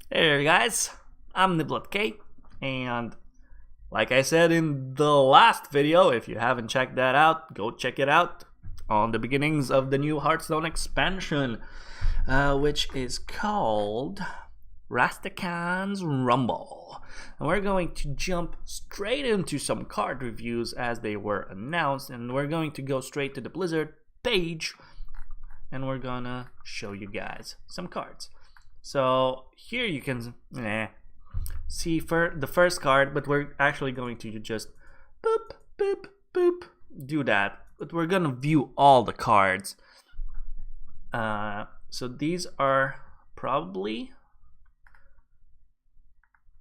Hey there guys, I'm NibletK, and like I said in the last video, if you haven't checked that out, go check it out on the beginnings of the new Hearthstone expansion, which is called Rastakhan's Rumble. And we're going to jump straight into some card reviews as they were announced, and we're going to go straight to the Blizzard page, and we're gonna show you guys some cards. So here you can see for the first card, but we're actually going to just boop, boop, boop, do that. But we're gonna view all the cards. So these are probably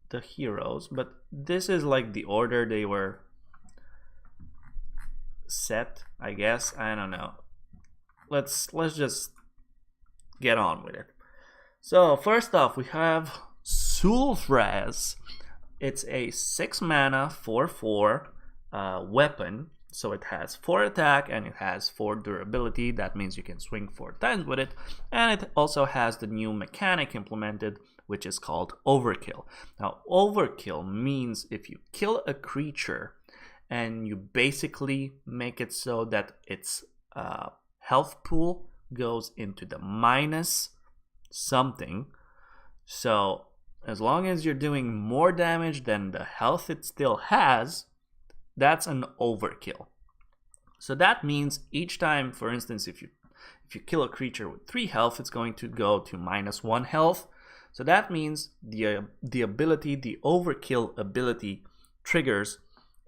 the heroes, but this is like the order they were set, I guess. I don't know. Let's just get on with it. So first off, we have Sewell Threads. It's a 6 mana 4/4 weapon. So it has 4 attack and it has 4 durability. That means you can swing 4 times with it. And it also has the new mechanic implemented, which is called Overkill. Now, Overkill means if you kill a creature and you basically make it so that its health pool goes into the minus something. So as long as you're doing more damage than the health it still has, that's an overkill. So that means each time, for instance, if you kill a creature with 3 health, it's going to go to -1 health. So that means the ability, the overkill ability triggers,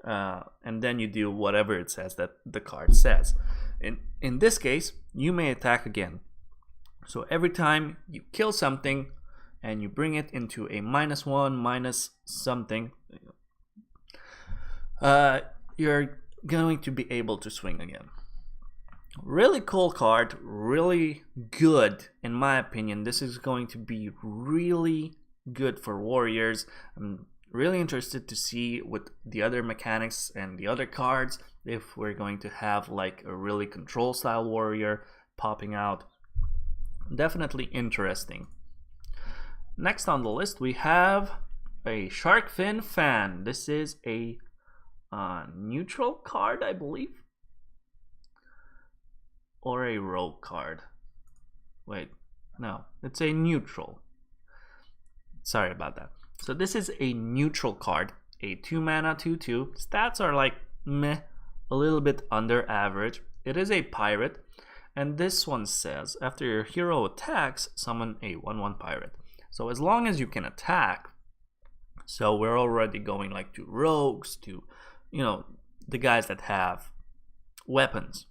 and then you do whatever it says that the card says. In this case, you may attack again. So every time you kill something and you bring it into a -1, minus something, you're going to be able to swing again. Really cool card, really good in my opinion. This is going to be really good for warriors. I'm really interested to see with the other mechanics and the other cards if we're going to have like a really control style warrior popping out. Definitely interesting. Next on the list we have a Sharkfin Fan. This is a neutral card, I believe, or a rogue card. Wait, no, it's a neutral. Sorry about that. So this is a neutral card, a 2 mana 2/2. Stats are like meh, a little bit under average. It is a pirate. And this one says, after your hero attacks, summon a 1/1 pirate. So as long as you can attack, so we're already going like to rogues, to, you know, the guys that have weapons.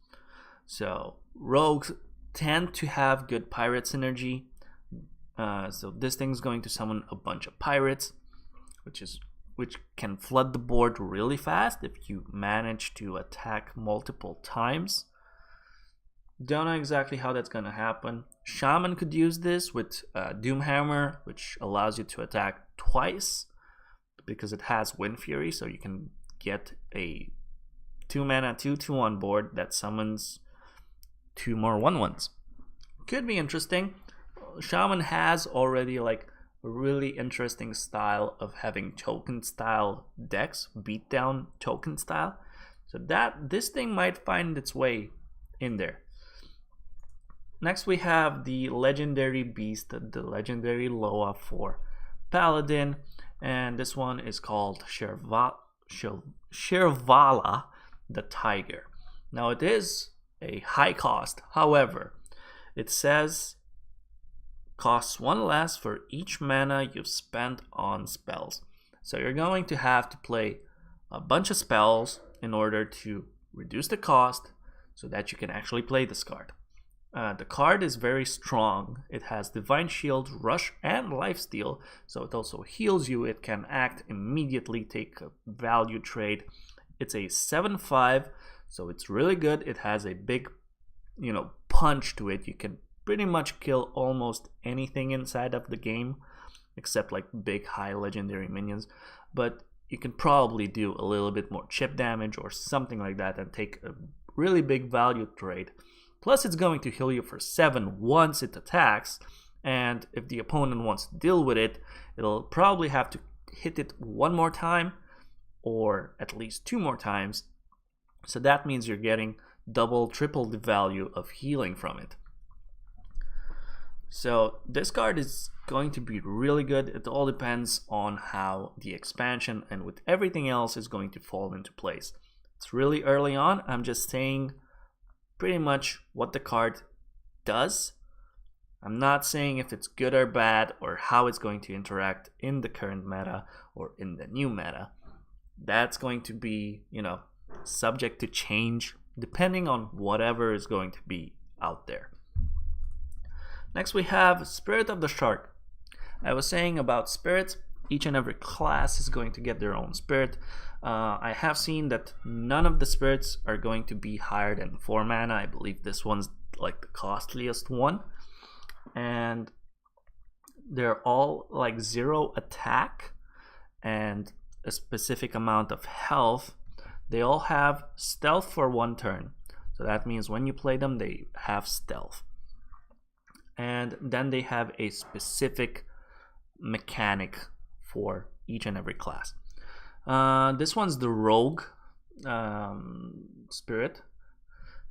So rogues tend to have good pirate synergy. So this thing's going to summon a bunch of pirates, which can flood the board really fast if you manage to attack multiple times. Don't know exactly how that's gonna happen. Shaman could use this with Doomhammer, which allows you to attack twice because it has Wind Fury, so you can get a 2 mana 2/2 on board that summons 2 more 1/1s. Could be interesting. Shaman has already like a really interesting style of having token style decks, beatdown token style. So that this thing might find its way in there. Next we have the legendary beast, the legendary Loa for Paladin, and this one is called Shirvala the Tiger. Now it is a high cost, however, it says costs 1 less for each mana you've spent on spells. So you're going to have to play a bunch of spells in order to reduce the cost so that you can actually play this card. The card is very strong. It has Divine Shield, Rush, and Lifesteal, so it also heals you. It can act immediately, take a value trade. It's a 7/5, so it's really good. It has a big, punch to it. You can pretty much kill almost anything inside of the game, except like big, high legendary minions. But you can probably do a little bit more chip damage or something like that and take a really big value trade. Plus, it's going to heal you for 7 once it attacks, and if the opponent wants to deal with it, it'll probably have to hit it one more time or at least 2 more times. So that means you're getting double, triple the value of healing from it. So this card is going to be really good. It all depends on how the expansion and with everything else is going to fall into place. It's really early on. I'm just saying pretty much what the card does. I'm not saying if it's good or bad or how it's going to interact in the current meta or in the new meta. That's going to be, subject to change depending on whatever is going to be out there. Next we have Spirit of the Shark. I was saying about spirits, each and every class is going to get their own spirit. I have seen that none of the spirits are going to be higher than 4 mana. I believe this one's like the costliest one. And they're all like 0 attack and a specific amount of health. They all have stealth for 1 turn. So that means when you play them, they have stealth. And then they have a specific mechanic for each and every class. This one's the Rogue Spirit,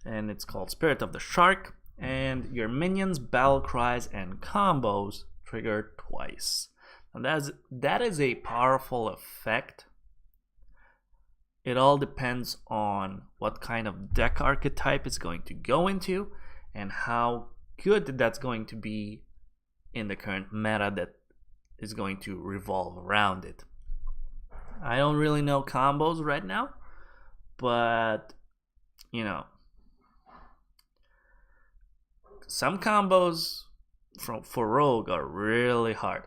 and it's called Spirit of the Shark. And your minions' battle cries and combos trigger twice. And that is a powerful effect. It all depends on what kind of deck archetype it's going to go into and how good that's going to be in the current meta that is going to revolve around it. I don't really know combos right now, but some combos for Rogue are really hard.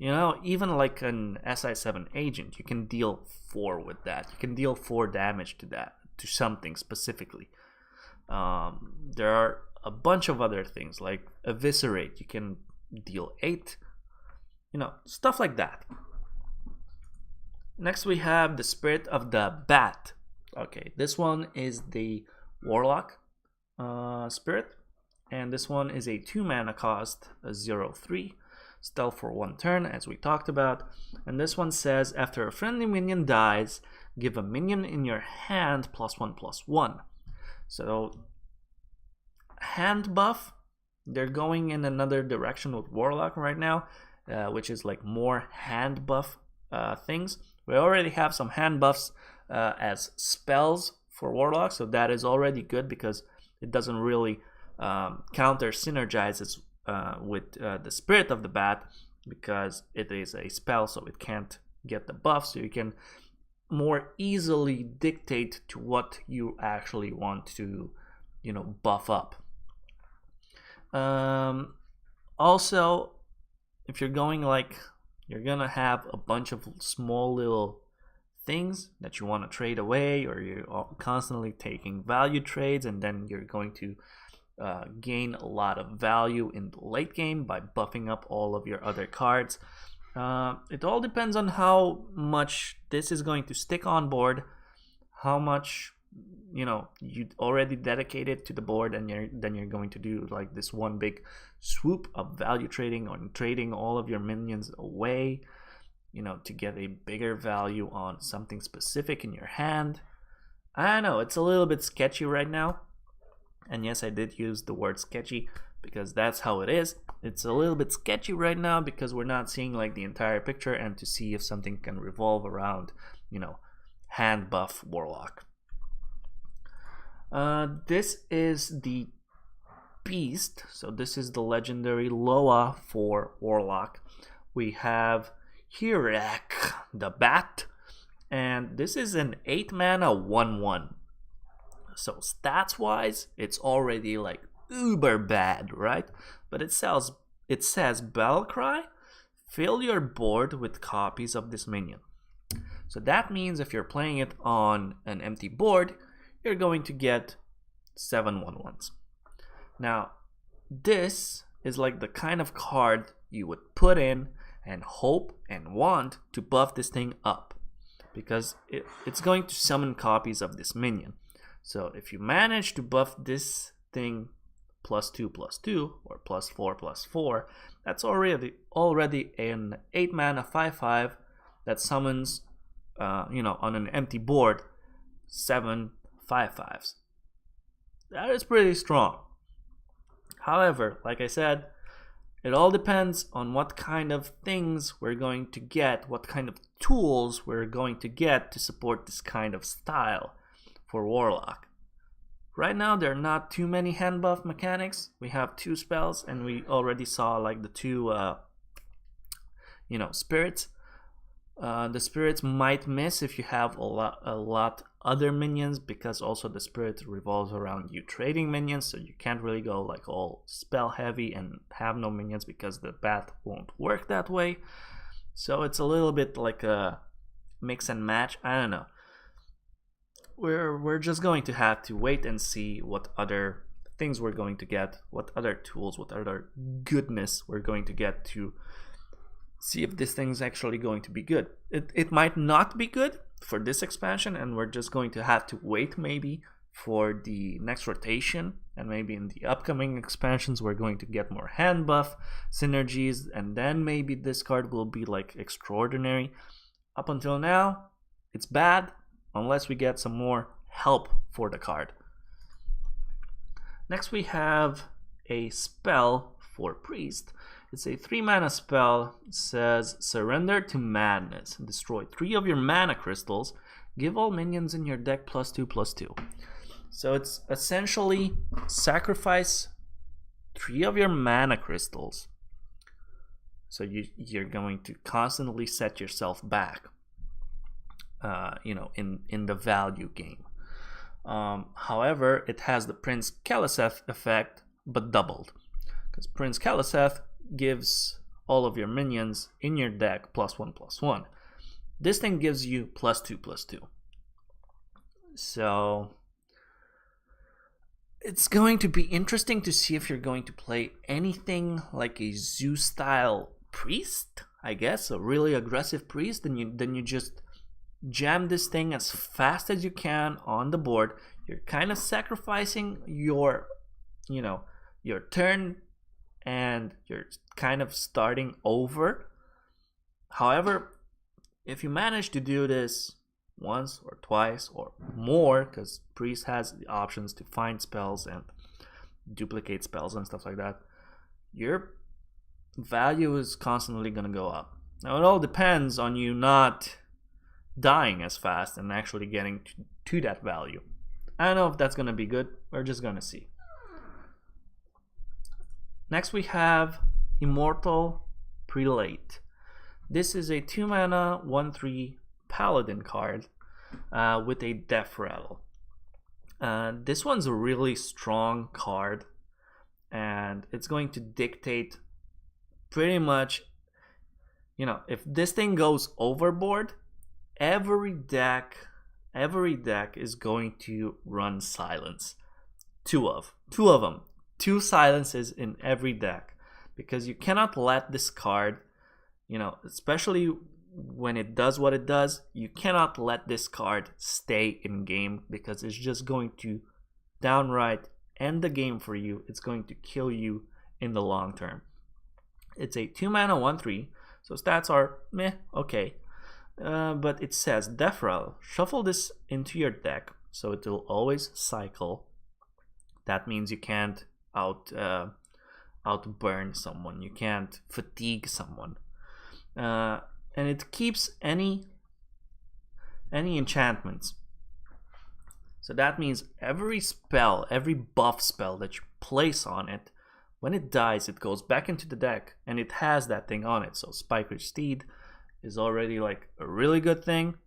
Even like an SI7 agent, you can deal 4 with that. You can deal 4 damage to something specifically. There are a bunch of other things like Eviscerate. You can deal 8. Stuff like that. Next we have the Spirit of the Bat. Okay, this one is the Warlock Spirit. And this one is a 2 mana cost, a 0/3. Stealth for 1 turn, as we talked about. And this one says, after a friendly minion dies, give a minion in your hand +1/+1. So, hand buff, they're going in another direction with Warlock right now, which is like more hand buff things. We already have some hand buffs as spells for Warlock, so that is already good because it doesn't really counter synergizes with the Spirit of the Bat because it is a spell, so it can't get the buff, so you can more easily dictate to what you actually want to buff up. Also, if you're going you're gonna have a bunch of small little things that you want to trade away, or you're constantly taking value trades, and then you're going to gain a lot of value in the late game by buffing up all of your other cards. It all depends on how much this is going to stick on board, how much you already dedicated to the board, and then you're going to do like this one big swoop of value trading or trading all of your minions away, to get a bigger value on something specific in your hand. I know it's a little bit sketchy right now. And yes, I did use the word sketchy because that's how it is. It's a little bit sketchy right now because we're not seeing like the entire picture and to see if something can revolve around, hand buff Warlock. This is the Beast. So this is the legendary Loa for Warlock. We have Hirak the Bat. And this is an 8 mana 1/1. So stats wise, it's already like uber bad, right? But it says Battle Cry, fill your board with copies of this minion. So that means if you're playing it on an empty board, you're going to get 7 1/1s. Now, this is like the kind of card you would put in and hope and want to buff this thing up, because it's going to summon copies of this minion. So if you manage to buff this thing +2/+2 or +4/+4, that's already an 8 mana 5/5 that summons, on an empty board, 7 5/5s. That is pretty strong. However, like I said, it all depends on what kind of things we're going to get, what kind of tools we're going to get to support this kind of style for Warlock. Right now, there are not too many hand buff mechanics. We have 2 spells, and we already saw like the 2, spirits. The spirits might miss if you have a lot other minions, because also the spirit revolves around you trading minions, so you can't really go like all spell heavy and have no minions, because the path won't work that way. So it's a little bit like a mix and match. I don't know. We're just going to have to wait and see what other things we're going to get, what other tools, what other goodness we're going to get to see if this thing's actually going to be good. It might not be good for this expansion, and we're just going to have to wait maybe for the next rotation, and maybe in the upcoming expansions we're going to get more hand buff synergies, and then maybe this card will be like extraordinary. Up until now, it's bad unless we get some more help for the card. Next we have a spell for Priest. It's a 3 mana spell. It says, surrender to madness. Destroy 3 of your mana crystals. Give all minions in your deck +2/+2. So it's essentially sacrifice 3 of your mana crystals. So you're going to constantly set yourself back, in the value game. However, it has the Prince Kaliseth effect, but doubled. Because Prince Kaliseth gives all of your minions in your deck +1/+1. This thing gives you +2/+2. So it's going to be interesting to see if you're going to play anything like a Zeus style priest, I guess, a really aggressive priest. Then you just jam this thing as fast as you can on the board. You're kind of sacrificing your turn, and you're kind of starting over. However, if you manage to do this once or twice or more, because Priest has the options to find spells and duplicate spells and stuff like that, your value is constantly going to go up. Now, it all depends on you not dying as fast and actually getting to that value. I don't know if that's going to be good. We're just going to see. Next we have Immortal Prelate. This is a 2 mana 1/3 paladin card with a death rattle. This one's a really strong card, and it's going to dictate pretty much, if this thing goes overboard, every deck is going to run silence. Two of them. 2 silences in every deck, because you cannot let this card, especially when it does what it does, you cannot let this card stay in game, because it's just going to downright end the game for you. It's going to kill you in the long term. It's a 2 mana 1/3, so stats are meh, okay. But it says Death Rattle. Shuffle this into your deck, so it will always cycle. That means you can't outburn someone. You can't fatigue someone. And it keeps any enchantments. So that means every spell, every buff spell that you place on it, when it dies, it goes back into the deck, and it has that thing on it. So Spiker Steed is already like a really good thing.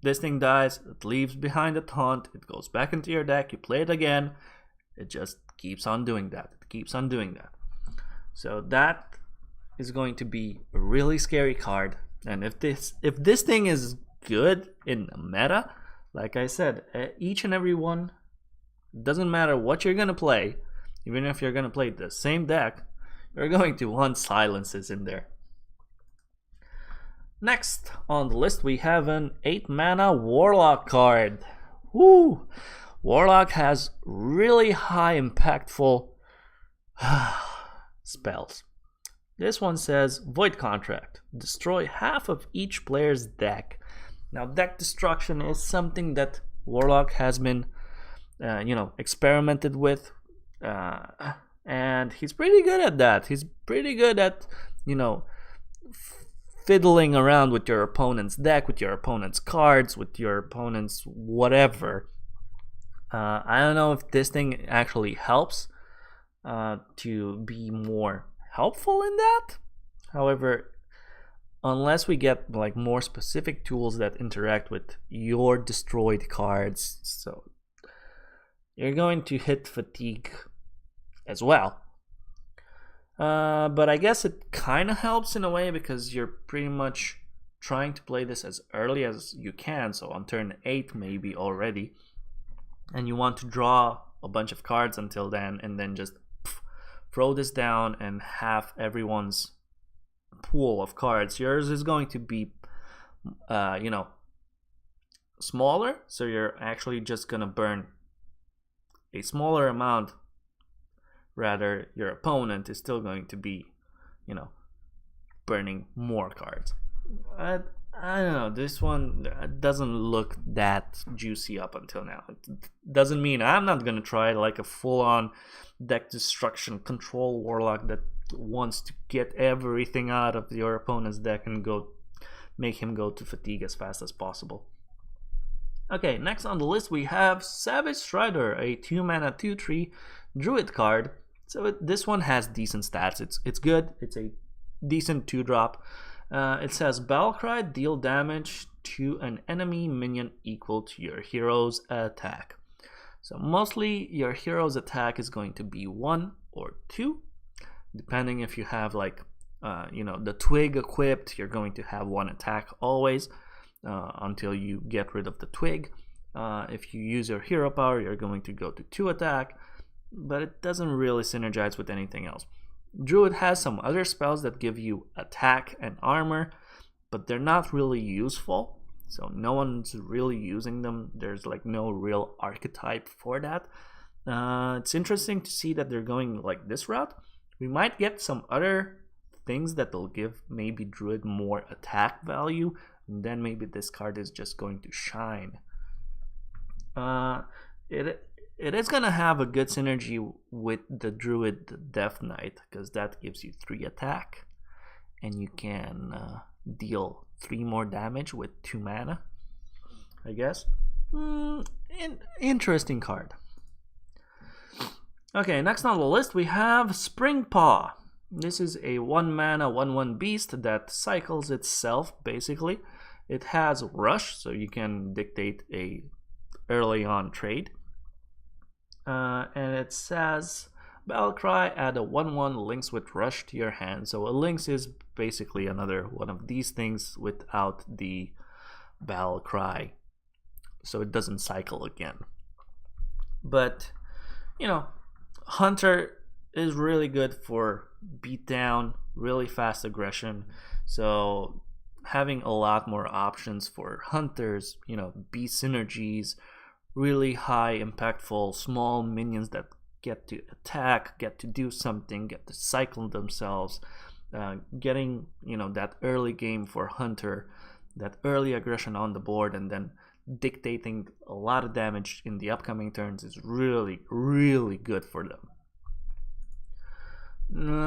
This thing dies, it leaves behind a taunt, it goes back into your deck, you play it again, it just keeps on doing that. It keeps on doing that. So that is going to be a really scary card. And if this thing is good in the meta, like I said, each and every one, doesn't matter what you're gonna play, even if you're gonna play the same deck, you're going to want silences in there. Next on the list we have an 8 mana Warlock card. Woo! Warlock has really high impactful Spells. This one says Void Contract. Destroy half of each player's deck. Now, deck destruction is something that Warlock has been, experimented with, and he's pretty good at that. He's pretty good at, fiddling around with your opponent's deck, with your opponent's cards, with your opponent's whatever. I don't know if this thing actually helps to be more helpful in that. However, unless we get like more specific tools that interact with your destroyed cards, so you're going to hit fatigue as well. But I guess it kind of helps in a way because you're pretty much trying to play this as early as you can, so on turn 8 maybe already, and you want to draw a bunch of cards until then and then just throw this down and have everyone's pool of cards. Yours is going to be smaller, so you're actually just gonna burn a smaller amount. Rather, your opponent is still going to be burning more cards. I don't know, this one doesn't look that juicy up until now. It doesn't mean I'm not gonna try like a full-on deck destruction control Warlock that wants to get everything out of your opponent's deck and make him go to fatigue as fast as possible. Okay, next on the list we have Savage Strider, a 2-mana 2/3 Druid card. So this one has decent stats. It's good. It's a decent 2-drop. It says Battlecry, deal damage to an enemy minion equal to your hero's attack. So mostly your hero's attack is going to be 1 or 2, depending if you have like the twig equipped. You're going to have 1 attack always until you get rid of the twig. If you use your hero power, you're going to go to 2 attack, but it doesn't really synergize with anything else. Druid has some other spells that give you attack and armor, but they're not really useful, so no one's really using them. There's like no real archetype for that. It's interesting to see that they're going like this route. We might get some other things that will give maybe Druid more attack value, and then maybe this card is just going to shine. It is going to have a good synergy with the Druid Death Knight, because that gives you 3 attack, and you can deal 3 more damage with 2 mana, I guess. Interesting card. Okay, next on the list we have Springpaw. This is a 1-mana 1/1 beast that cycles itself, basically. It has Rush, so you can dictate a early on trade. And it says Battlecry, add a 1/1 Lynx with Rush to your hand. So a Lynx is basically another one of these things without the Battlecry, so it doesn't cycle again. But Hunter is really good for beatdown, really fast aggression. So having a lot more options for hunters, beast synergies, really high impactful small minions that get to attack, get to do something, get to cycle themselves, getting that early game for Hunter, that early aggression on the board, and then dictating a lot of damage in the upcoming turns is really, really good for them.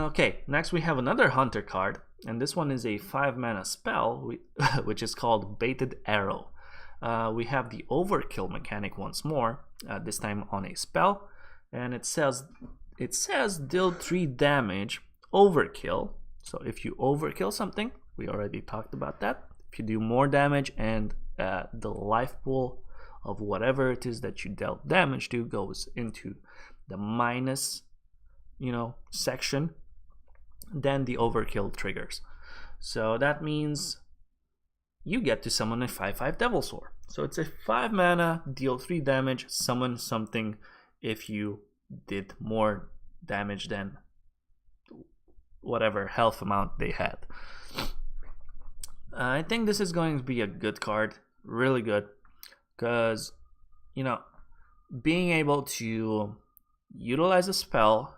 Okay, next we have another Hunter card, and this one is a 5-mana spell which is called Baited Arrow. We have the overkill mechanic once more, this time on a spell, and it says deal 3 damage overkill. So if you overkill something, we already talked about that. If you do more damage and the life pool of whatever it is that you dealt damage to goes into the minus section, then the overkill triggers. So that means you get to summon a 5/5 Devilsaur. So it's a 5-mana, deal 3 damage, summon something if you did more damage than whatever health amount they had. I think this is going to be a good card, really good, because being able to utilize a spell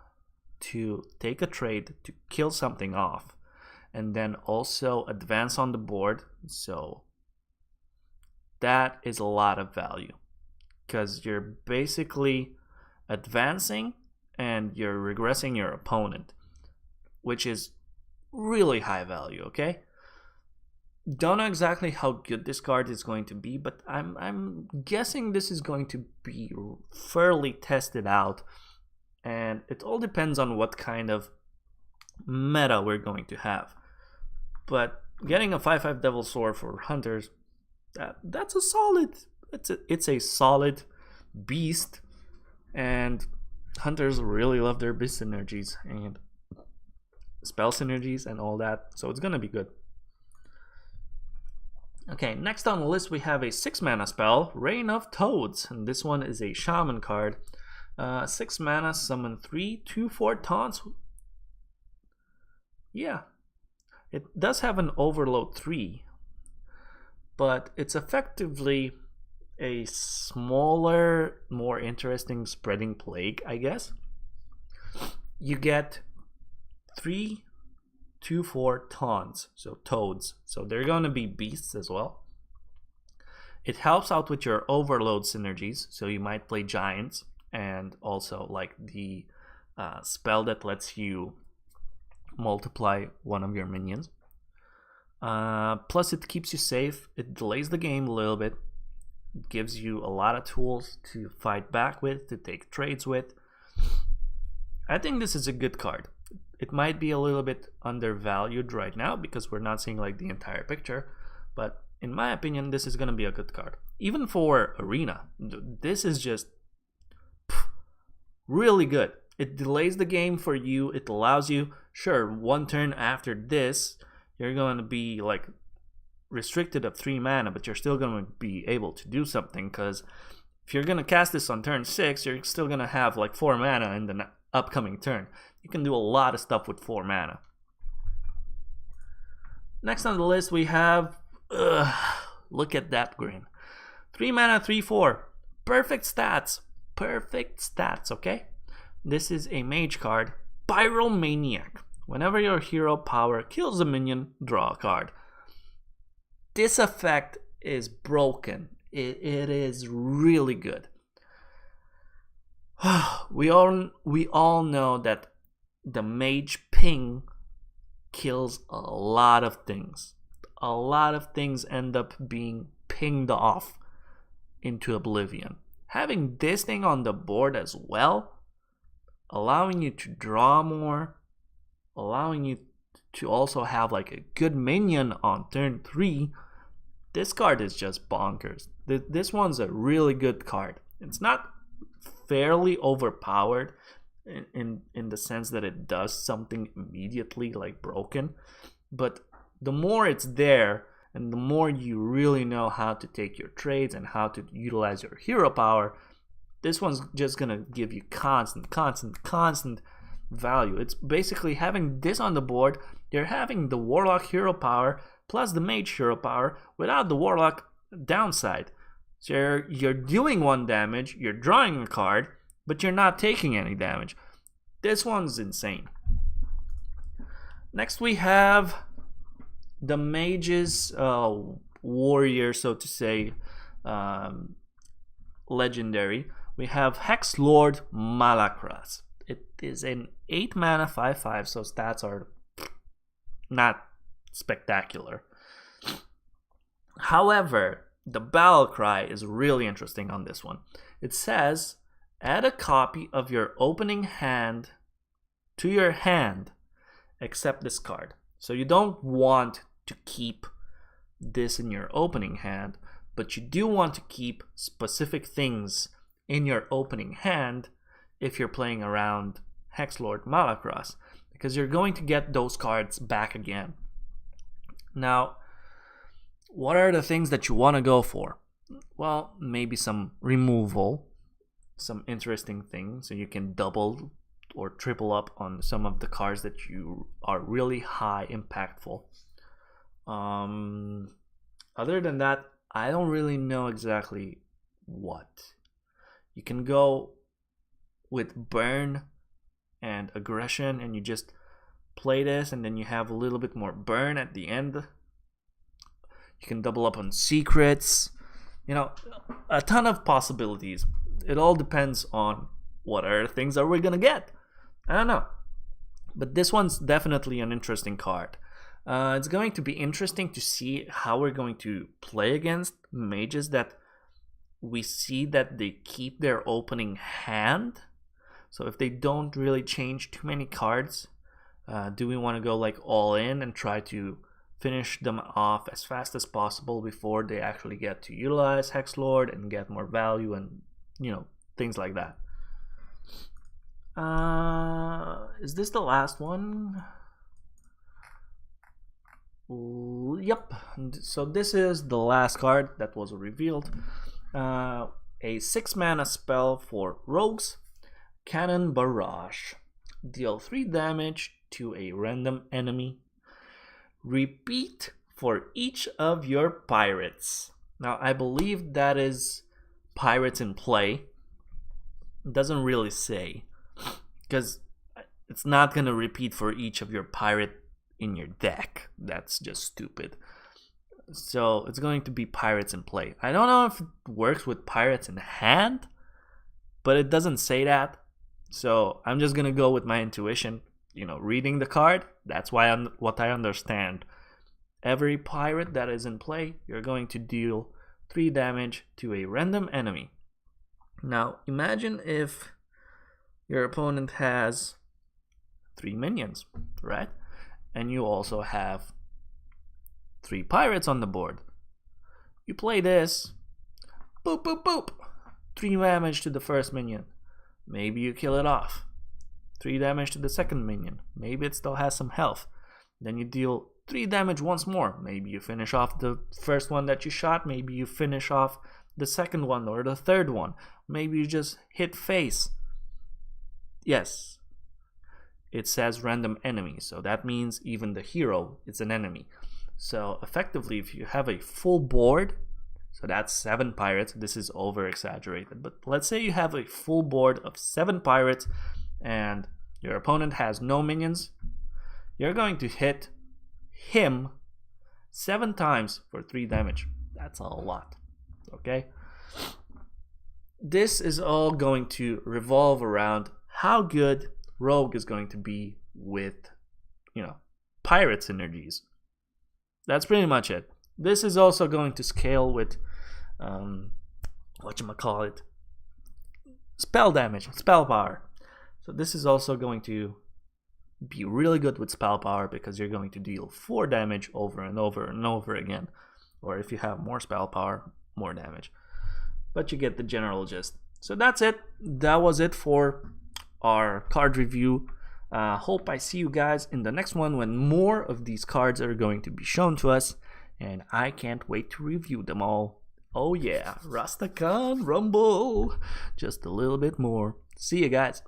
to take a trade to kill something off, and then also advance on the board. So that is a lot of value, because you're basically advancing and you're regressing your opponent, which is really high value, okay? Don't know exactly how good this card is going to be, but I'm guessing this is going to be fairly tested out, and it all depends on what kind of meta we're going to have. But getting a 5/5 Devil Sword for hunters, that's a solid. It's a solid beast, and hunters really love their beast synergies and spell synergies and all that, so it's gonna be good. Okay, next on the list we have a 6 mana spell, Reign of Toads, and this one is a shaman card. 6 mana, summon 3 2/4 taunts. Yeah, it does have an overload 3, but it's effectively a smaller, more interesting spreading plague, I guess. You get 3 2/4 taunts, so toads, so they're gonna be beasts as well. It helps out with your overload synergies, so you might play giants, and also like the spell that lets you multiply one of your minions. Plus it keeps you safe, it delays the game a little bit, it gives you a lot of tools to fight back with, to take trades with. I think this is a good card. It might be a little bit undervalued right now because we're not seeing like the entire picture, but in my opinion this is going to be a good card. Even for Arena, this is just really good. It delays the game for you. It allows you, sure, one turn after this you're going to be like restricted of 3 mana, but you're still going to be able to do something, because if you're going to cast this on turn 6, you're still going to have like 4 mana in the upcoming turn. You can do a lot of stuff with 4 mana. Next on the list we have, look at that grin. 3 mana, 3/4. Perfect stats. Perfect stats, okay? This is a mage card, Pyromaniac. Whenever your hero power kills a minion, draw a card. This effect is broken. It is really good. We all know that the mage ping kills a lot of things. A lot of things end up being pinged off into oblivion. Having this thing on the board as well, allowing you to draw more, allowing you to also have like a good minion on turn 3, this card is just bonkers. This one's a really good card. It's not fairly overpowered in the sense that it does something immediately like broken, but the more it's there and the more you really know how to take your trades and how to utilize your hero power, this one's just gonna give you constant value. It's basically having this on the board. You're having the warlock hero power plus the mage hero power without the warlock downside. So you're doing 1 damage, you're drawing a card, but you're not taking any damage. This one's insane. Next we have the mage's warrior, so to say, legendary. We have Hex Lord Malakras. It is an 8 mana 5/5, so stats are not spectacular. However, the battle cry is really interesting on this one. It says, add a copy of your opening hand to your hand except this card. So you don't want to keep this in your opening hand, but you do want to keep specific things in your opening hand if you're playing around Hexlord Malakras, because you're going to get those cards back again. Now, what are the things that you want to go for? Well, maybe some removal, some interesting things, so you can double or triple up on some of the cards that you are really high impactful. Other than that, I don't really know exactly what. You can go with burn and aggression, and you just play this, and then you have a little bit more burn at the end. You can double up on secrets. You know, a ton of possibilities. It all depends on what other things are we gonna get. I don't know. But this one's definitely an interesting card. It's going to be interesting to see how we're going to play against mages that we see that they keep their opening hand. So if they don't really change too many cards, do we want to go like all in and try to finish them off as fast as possible before they actually get to utilize Hexlord and get more value and, you know, things like that. Is this the last one? Yep. So this is the last card that was revealed. A 6-mana spell for rogues, Cannon Barrage. Deal 3 damage to a random enemy. Repeat for each of your pirates. Now I believe that is pirates in play. It doesn't really say, because it's not going to repeat for each of your pirate in your deck. That's just stupid. So it's going to be pirates in play. I don't know if it works with pirates in hand, but it doesn't say that. So I'm just going to go with my intuition. You know, reading the card, that's what I understand. Every pirate that is in play, you're going to deal 3 damage to a random enemy. Now, imagine if your opponent has 3 minions, right? And you also have 3 pirates on the board. You play this, boop, boop, boop. 3 damage to the first minion. Maybe you kill it off. 3 damage to the second minion. Maybe it still has some health. Then you deal 3 damage once more. Maybe you finish off the first one that you shot. Maybe you finish off the second one or the third one. Maybe you just hit face. Yes. It says random enemy. So that means even the hero is an enemy. So effectively, if you have a full board, so that's 7 pirates. This is over exaggerated. But let's say you have a full board of 7 pirates and your opponent has no minions. You're going to hit him 7 times for 3 damage. That's a lot. Okay? This is all going to revolve around how good Rogue is going to be with, you know, pirate synergies. That's pretty much it. This is also going to scale with, whatchamacallit, spell damage, spell power. So this is also going to be really good with spell power because you're going to deal 4 damage over and over and over again. Or if you have more spell power, more damage. But you get the general gist. So that's it. That was it for our card review. Hope I see you guys in the next one when more of these cards are going to be shown to us. And I can't wait to review them all. Oh yeah, Rastakhan Rumble. Just a little bit more. See you guys.